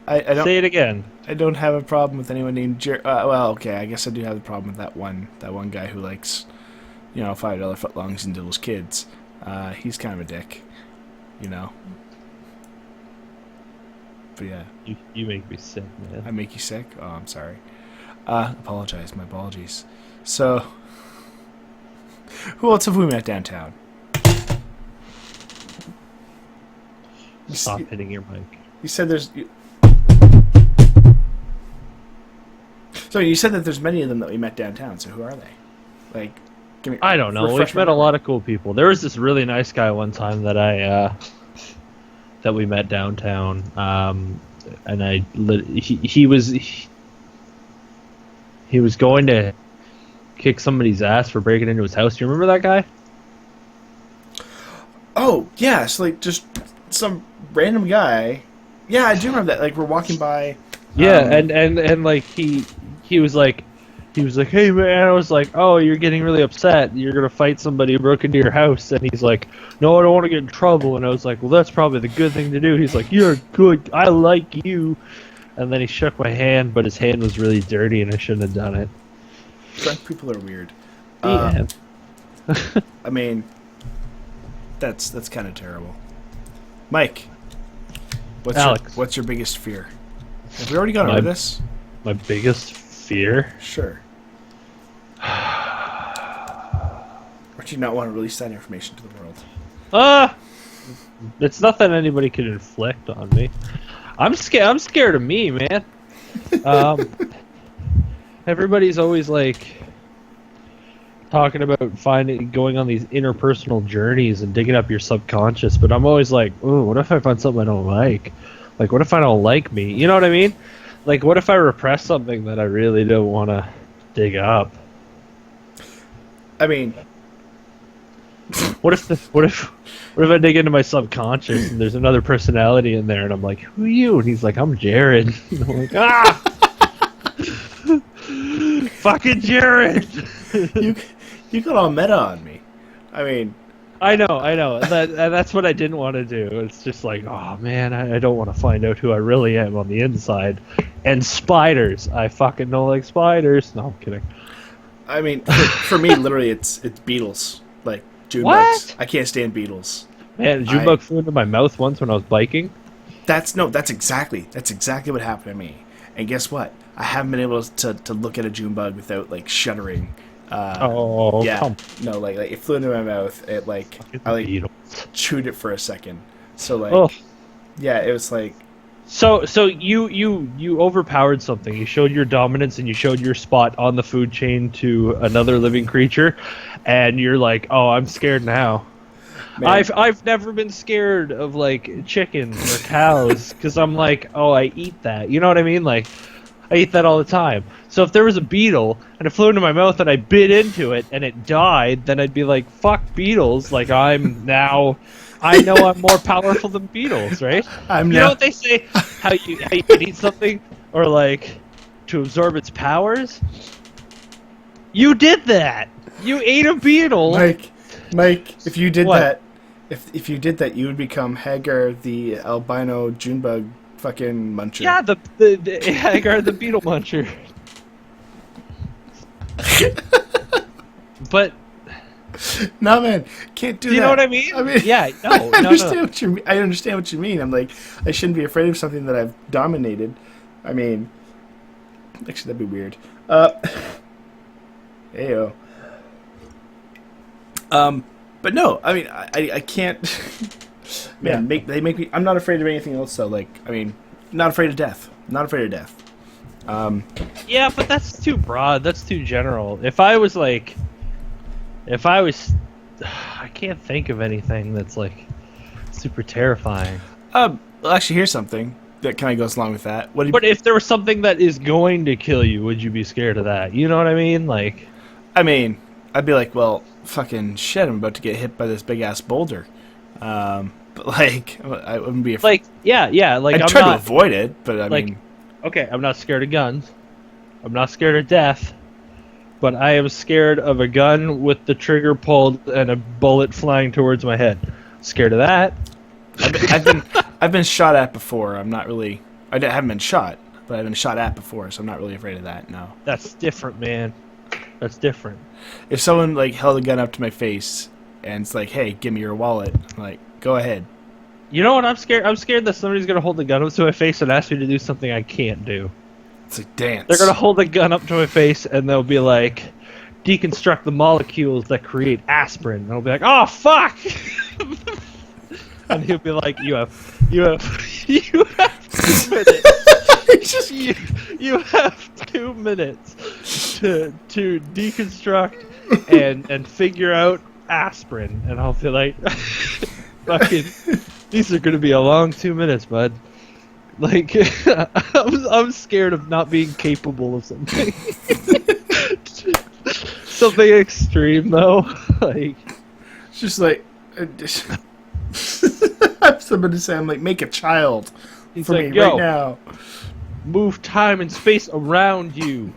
I don't Say it again. I don't have a problem with anyone named Jared. Well, okay, I guess I do have a problem with that one guy who likes, $5 footlongs and diddles kids. He's kind of a dick, But yeah, You make me sick, man. I make you sick. Oh, I'm sorry. Apologize. My apologies. So, who else have we met downtown? Stop hitting your mic. You said there's. So you said that there's many of them that we met downtown. So who are they? Give me. I don't know. We've met a lot of cool people. There was this really nice guy one time that that we met downtown, and he was going to kick somebody's ass for breaking into his house. Do you remember that guy? Oh yeah, so just some random guy. Yeah, I do remember that. We're walking by. Yeah, and he was like, "Hey man," I was like, "Oh, you're getting really upset. You're gonna fight somebody who broke into your house." And he's like, "No, I don't want to get in trouble." And I was like, "Well, that's probably the good thing to do." He's like, "You're good. I like you." And then he shook my hand, but his hand was really dirty, and I shouldn't have done it. Drunk people are weird. Yeah. I mean, that's kind of terrible. Mike, Alex. what's your biggest fear? Have we already gone over this? My biggest fear? Sure. Or do you not want to release that information to the world? It's nothing anybody could inflict on me. I'm scared of me, man. Everybody's always like talking about going on these interpersonal journeys and digging up your subconscious, but I'm always like, ooh, what if I find something I don't like? Like, what if I don't like me? You know what I mean? Like, what if I repress something that I really don't want to dig up? I mean, what if I dig into my subconscious and there's another personality in there and I'm like, who are you? And he's like, I'm Jared. And I'm like, ah! Fucking Jared! you got all meta on me. I mean, I know. That's what I didn't want to do. It's just like, oh man, I don't want to find out who I really am on the inside. And spiders. I fucking don't like spiders. No, I'm kidding. I mean, for me, literally, it's beetles. Like, June bugs. I can't stand beetles. Man, a June bug flew into my mouth once when I was biking. That's exactly what happened to me. And guess what? I haven't been able to look at a June bug without, like, shuddering. Yeah. No, like it flew into my mouth. It, like, I, like, beetles. Chewed it for a second. So, like, yeah, it was like... So you overpowered something. You showed your dominance and you showed your spot on the food chain to another living creature, and you're like, oh, I'm scared now. Man. I've never been scared of like chickens or cows because I'm like, oh, I eat that. You know what I mean? Like, I eat that all the time. So if there was a beetle and it flew into my mouth and I bit into it and it died, then I'd be like, fuck beetles. Like, I know I'm more powerful than beetles, right? You know what they say? How you can eat something or like to absorb its powers? You did that. You ate a beetle. Mike, if you did that, if you did that, you would become Hagar, the albino Junebug fucking muncher. Yeah, the Hagar, the beetle muncher. But no, man, can't do that. You know what I mean? Yeah, no. I understand what you mean. I understand what you mean. I'm like, I shouldn't be afraid of something that I've dominated. I mean, actually, that'd be weird. Ayo. But no, I mean, I can't. Man, they make me. I'm not afraid of anything else. So, like, I mean, not afraid of death. Not afraid of death. Yeah, but that's too broad. That's too general. I can't think of anything that's like super terrifying. Well, actually, here's something that kind of goes along with that. But if there was something that is going to kill you, would you be scared of that? You know what I mean? Like, I mean, I'd be like, well, fucking shit, I'm about to get hit by this big ass boulder. But like, I wouldn't be like, yeah, like I'd try to avoid it, but I mean, okay, I'm not scared of guns. I'm not scared of death. But I am scared of a gun with the trigger pulled and a bullet flying towards my head. Scared of that. I've been shot at before. I'm not really. I haven't been shot, but I've been shot at before, so I'm not really afraid of that. No. That's different, man. That's different. If someone like held a gun up to my face and it's like, "Hey, give me your wallet," I'm like, "Go ahead." You know what? I'm scared. I'm scared that somebody's gonna hold the gun up to my face and ask me to do something I can't do. It's like dance. They're gonna hold the gun up to my face and they'll be like, deconstruct the molecules that create aspirin. And I'll be like, oh fuck! And he'll be like, you have 2 minutes. you have 2 minutes to deconstruct and figure out aspirin. And I'll be like, fucking, these are gonna be a long 2 minutes, bud. Like, I'm scared of not being capable of something. Something extreme, though. Like, it's just like, I have somebody to say, I'm like, make a child for like, me right now. Move time and space around you.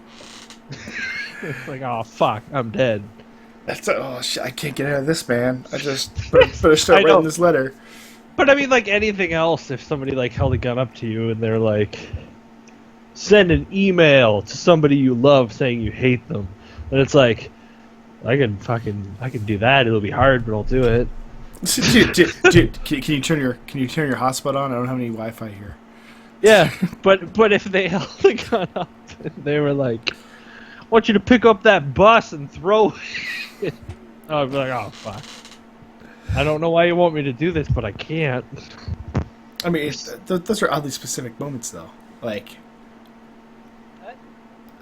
It's like, oh fuck, I'm dead. Oh shit, I can't get out of this, man. I just better start writing this letter. But I mean, like anything else, if somebody like held a gun up to you and they're like, send an email to somebody you love saying you hate them, And it's like, I can do that. It'll be hard, but I'll do it. Dude, can you turn your hotspot on? I don't have any Wi-Fi here. Yeah, but if they held the gun up and they were like, I want you to pick up that bus and throw it, I'd be like, oh fuck. I don't know why you want me to do this, but I can't. I mean, those are oddly specific moments, though. Like,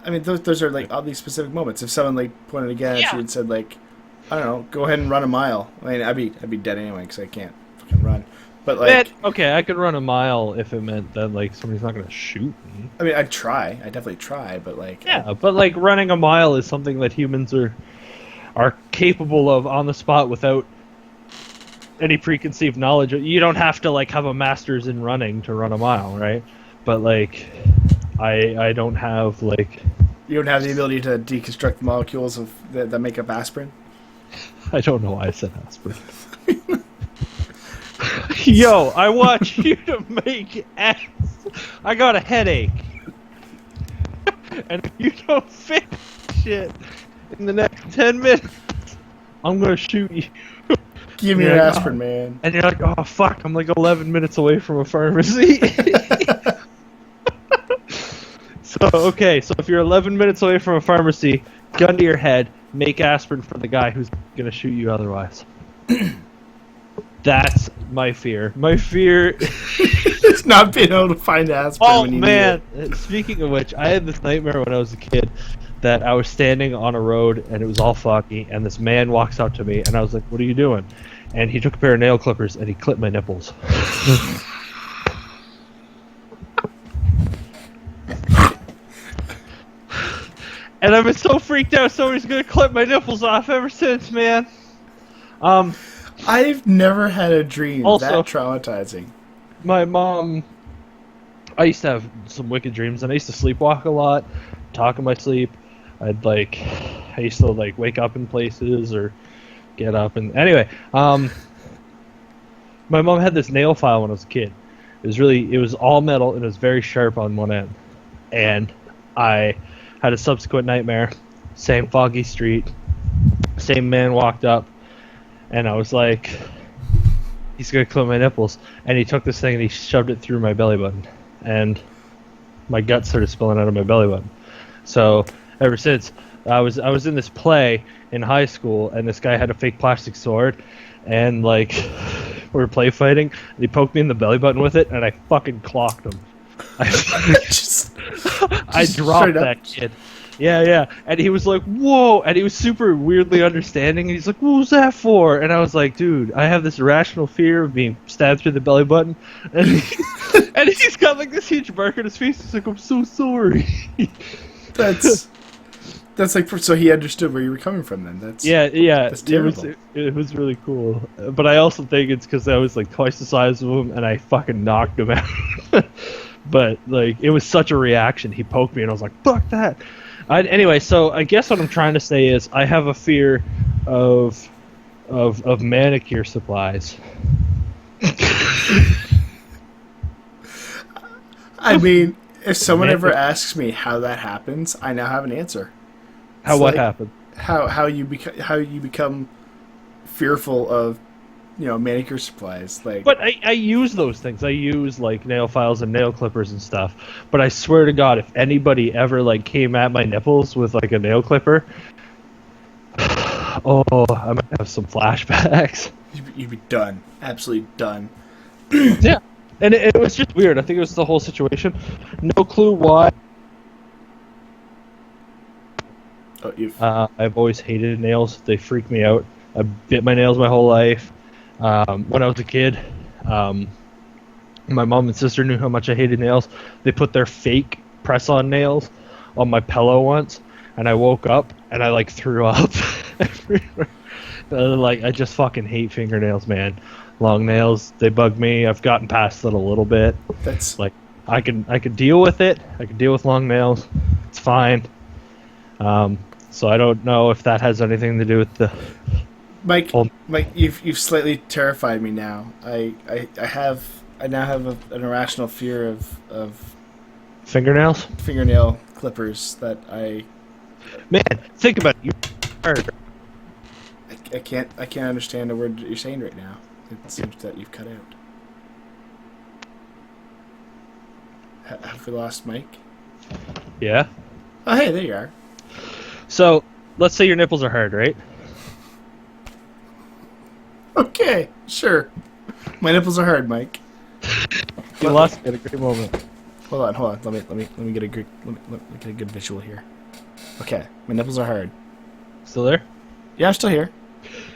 I mean, those are like oddly specific moments. If someone like pointed a gun at you and said like, I don't know, go ahead and run a mile. I mean, I'd be dead anyway because I can't fucking run. But like, okay, I could run a mile if it meant that like somebody's not gonna shoot me. I mean, I'd try. I'd definitely try. But like, but like running a mile is something that humans are capable of on the spot without any preconceived knowledge. You don't have to like have a master's in running to run a mile, right? But like, I don't have like. You don't have the ability to deconstruct the molecules that make up aspirin? I don't know why I said aspirin. Yo, I want you to make ass. I got a headache. And if you don't fix shit in the next 10 minutes, I'm gonna shoot you. Give me your aspirin, man. And you're like, oh fuck, I'm like 11 minutes away from a pharmacy. So if you're 11 minutes away from a pharmacy, gun to your head, make aspirin for the guy who's gonna shoot you otherwise. That's my fear. My fear is not being able to find aspirin when you need it. Speaking of which, I had this nightmare when I was a kid that I was standing on a road and it was all foggy, and this man walks up to me and I was like, what are you doing? And he took a pair of nail clippers and he clipped my nipples. And I've been so freaked out somebody's gonna clip my nipples off ever since, man. I've never had a dream that traumatizing. My mom, I used to have some wicked dreams, and I used to sleepwalk a lot, talk in my sleep. I used to like wake up in places or get up, and anyway, my mom had this nail file when I was a kid. It was all metal and it was very sharp on one end, and I had a subsequent nightmare, same foggy street, same man walked up, and I was like, he's gonna clip my nipples, and he took this thing and he shoved it through my belly button, and my guts started spilling out of my belly button. So ever since, I was in this play in high school, and this guy had a fake plastic sword, and like we were play fighting, and he poked me in the belly button with it, and I fucking clocked him. I dropped that kid. Yeah. And he was like, whoa. And he was super weirdly understanding. And he's like, what was that for? And I was like, dude, I have this irrational fear of being stabbed through the belly button. And, he's got like this huge mark on his face. He's like, I'm so sorry. That's like, so he understood where you were coming from then. That's terrible. It was really cool. But I also think it's because I was like twice the size of him and I fucking knocked him out. But like, it was such a reaction. He poked me and I was like, fuck that. Anyway, so I guess what I'm trying to say is I have a fear of manicure supplies. I mean, if someone ever asks me how that happens, I now have an answer. What happened? How you become fearful of, manicure supplies. Like, but I use those things. I use like nail files and nail clippers and stuff. But I swear to God, if anybody ever like came at my nipples with like a nail clipper, oh, I might have some flashbacks. You'd be done. Absolutely done. Yeah, and it was just weird. I think it was the whole situation. No clue why. I've always hated nails. They freak me out. I bit my nails my whole life. When I was a kid, my mom and sister knew how much I hated nails. They put their fake press-on nails on my pillow once, and I woke up and I like threw up everywhere. Like, I just fucking hate fingernails, man. Long nails, they bug me. I've gotten past it a little bit. That's like, I could deal with it. I could deal with long nails. It's fine. So I don't know if that has anything to do with the. Mike, you've slightly terrified me now. I now have an irrational fear of fingernails, fingernail clippers that I Man, think about it. You're hard. I can't understand a word that you're saying right now. It seems that you've cut out. Have we lost Mike? Yeah. Oh, hey, there you are. So, let's say your nipples are hard, right? Okay, sure. My nipples are hard, Mike. You lost me at a great moment. Hold on. Let me get a good visual here. Okay, my nipples are hard. Still there? Yeah, I'm still here.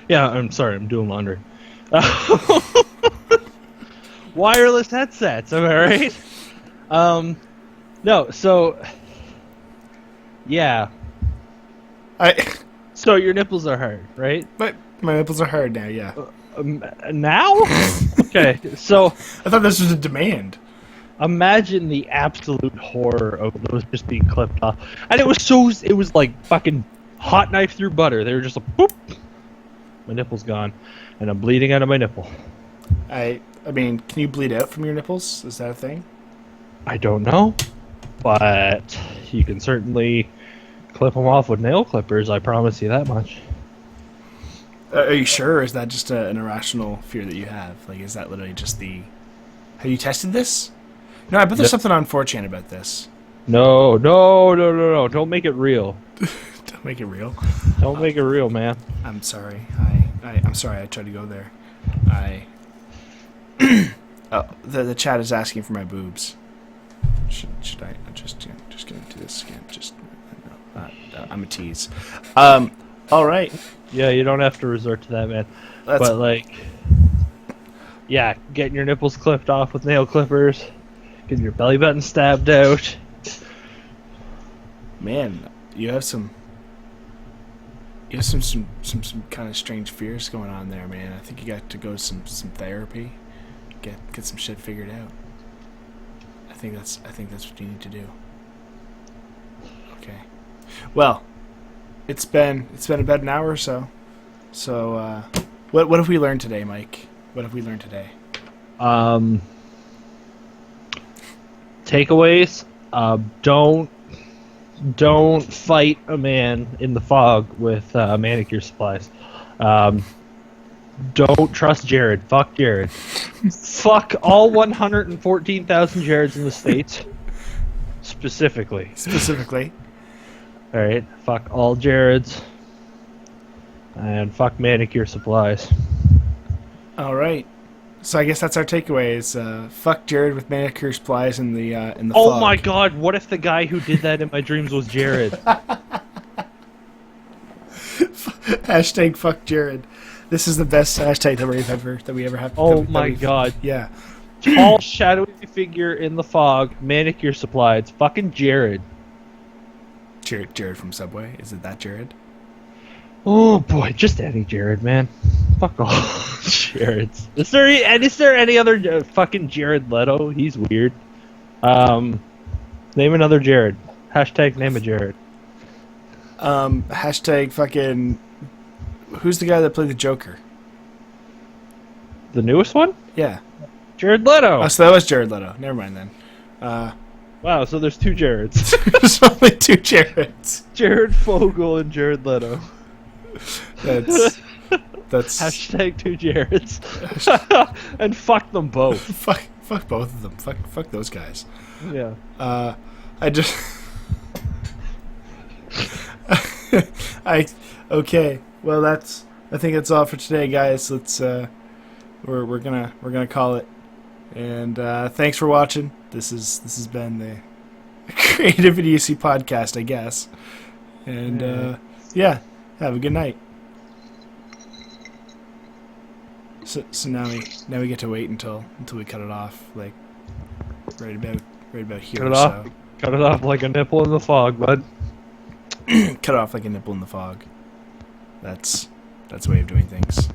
Yeah, I'm sorry, I'm doing laundry. Wireless headsets, am I right? No, so... Yeah. So your nipples are hard, right? But my nipples are hard now, yeah. Now? Okay, so... I thought this was a demand. Imagine the absolute horror of those just being clipped off. And it was like fucking hot knife through butter. They were just like, boop! My nipple's gone. And I'm bleeding out of my nipple. I mean, can you bleed out from your nipples? Is that a thing? I don't know. But you can certainly clip them off with nail clippers, I promise you that much. Are you sure, or is that just an irrational fear that you have? Like, is that literally just the... Have you tested this? No, I bet there's something on 4chan about this. No. Don't make it real. Don't make it real. Don't make it real, man. I'm sorry. I'm sorry I tried to go there. Oh, the chat is asking for my boobs. Should I just get into this again? I'm a tease. All right. Yeah, you don't have to resort to that, man. But like, yeah, getting your nipples clipped off with nail clippers, getting your belly button stabbed out. Man, you have some kind of strange fears going on there, man. I think you got to go to some therapy, get some shit figured out. I think that's what you need to do. Okay. Well, it's been about an hour or so. So, what have we learned today, Mike? What have we learned today? Takeaways. Don't fight a man in the fog with manicure supplies. Don't trust Jared. Fuck Jared. Fuck all 114,000 Jareds in the States. Specifically. Alright, fuck all Jareds. And fuck manicure supplies. Alright. So I guess that's our takeaway is fuck Jared with manicure supplies in the fog. Oh my god, what if the guy who did that in my dreams was Jared? Hashtag fuck Jared. This is the best hashtag that we ever have. Oh my god. Yeah. Tall, shadowy figure in the fog, manicure supply. It's fucking Jared. Jared from Subway. Is it that Jared? Oh boy, just any Jared, man. Fuck all Jareds. Is there any other fucking Jared Leto? He's weird. Name another Jared. Hashtag name a Jared. Hashtag fucking... Who's the guy that played the Joker? The newest one? Yeah. Jared Leto. Oh, so that was Jared Leto. Never mind then. Wow, so there's two Jareds. There's only two Jareds. Jared Fogle and Jared Leto. That's Hashtag two Jareds. And fuck them both. Fuck both of them. Fuck those guys. Yeah. I just okay. Well, I think that's all for today, guys. Let's we're gonna call it. And thanks for watching. This has been the Creative Idiocy podcast, I guess. And yeah, have a good night. So now we get to wait until we cut it off, like right about here. Cut it off. Cut it off like a nipple in the fog, bud. Cut it off like a nipple in the fog. That's a way of doing things.